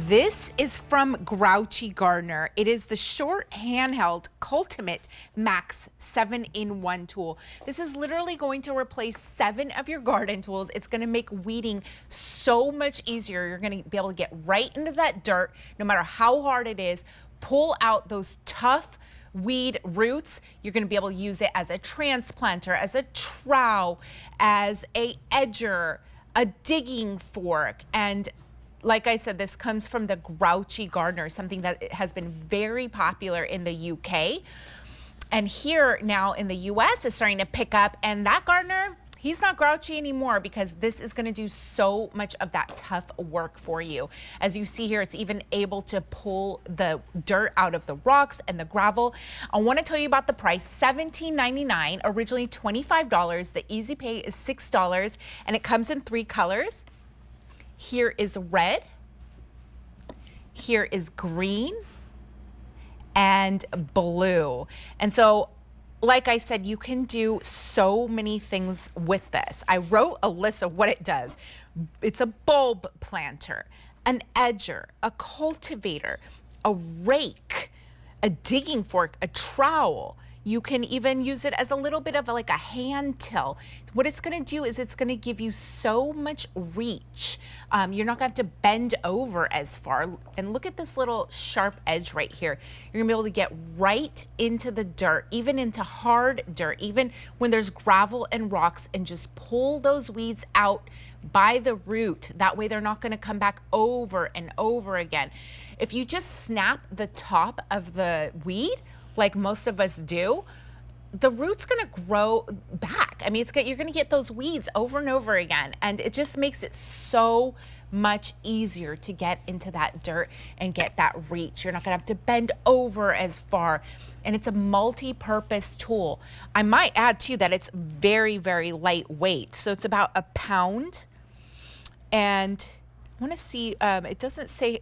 This is from Grouchy Gardener. It is the short handheld Cultimate Max 7-in-1 tool. This is literally going to replace 7 of your garden tools. It's going to make weeding so much easier. You're going to be able to get right into that dirt, no matter how hard it is, pull out those tough weed roots. You're going to be able to use it as a transplanter, as a trowel, as a edger, a digging fork. And like I said, this comes from the Grouchy Gardener, something that has been very popular in the UK. And here now in the US is starting to pick up, and that gardener, he's not grouchy anymore because this is going to do so much of that tough work for you. As you see here, it's even able to pull the dirt out of the rocks and the gravel. I want to tell you about the price, $17.99, originally $25. The easy pay is $6, and it comes in 3 colors. Here is red, here is green, and blue. And so, like I said, you can do so many things with this. I wrote a list of what it does. It's a bulb planter, an edger, a cultivator, a rake, a digging fork, a trowel. You can even use it as a little bit of like a hand till. What it's going to do is it's going to give you so much reach. You're not going to have to bend over as far. And look at this little sharp edge right here. You're going to be able to get right into the dirt, even into hard dirt, even when there's gravel and rocks, and just pull those weeds out by the root. That way they're not going to come back over and over again. If you just snap the top of the weed, like most of us do, the root's gonna grow back. I mean, you're gonna get those weeds over and over again, and it just makes it so much easier to get into that dirt and get that reach. You're not gonna have to bend over as far, and it's a multi-purpose tool. I might add too that it's very, very lightweight. So it's about a pound, and I want to see, it doesn't say,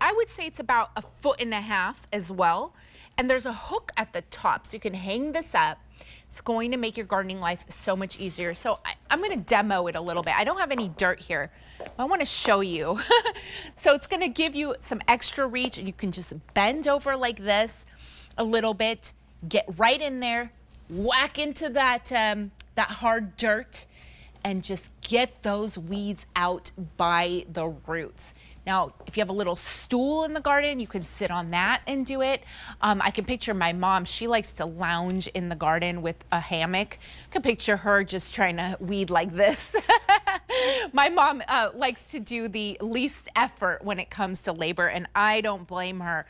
I would say it's about 1.5 feet as well. And there's a hook at the top, so you can hang this up. It's going to make your gardening life so much easier. So I'm going to demo it a little bit. I don't have any dirt here. I want to show you. So it's going to give you some extra reach, and you can just bend over like this a little bit, get right in there, whack into that, that hard dirt, and just get those weeds out by the roots. Now, if you have a little stool in the garden, you can sit on that and do it. I can picture my mom. She likes to lounge in the garden with a hammock. I can picture her just trying to weed like this. My mom likes to do the least effort when it comes to labor, and I don't blame her.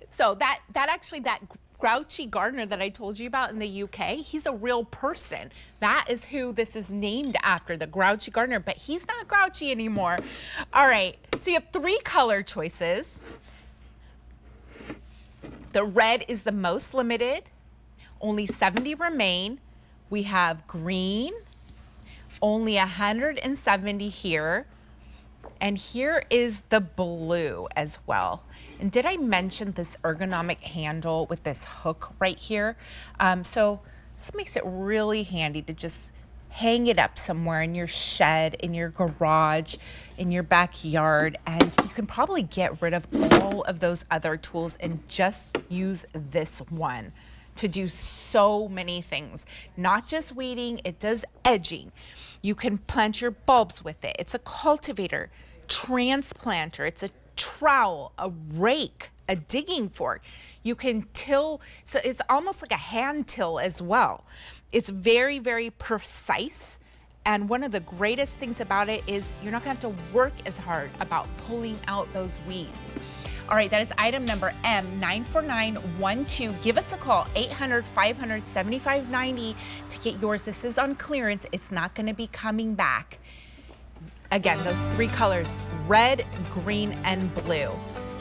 So that Grouchy Gardener that I told you about in the UK, he's a real person. That is who this is named after, the Grouchy Gardener, but he's not grouchy anymore. All right, so you have 3 color choices. The red is the most limited. Only 70 remain. We have green, only 170 here. And here is the blue as well. And did I mention this ergonomic handle with this hook right here? So this makes it really handy to just hang it up somewhere in your shed, in your garage, in your backyard, and you can probably get rid of all of those other tools and just use this one to do so many things. Not just weeding, it does edging. You can plant your bulbs with it. It's a cultivator, transplanter, it's a trowel, a rake, a digging fork. You can till, so it's almost like a hand till as well. It's very, very precise. And one of the greatest things about it is you're not gonna have to work as hard about pulling out those weeds. All right, that is item number M94912. Give us a call, 800-500-7590 to get yours. This is on clearance. It's not gonna be coming back. Again, those 3 colors, red, green, and blue.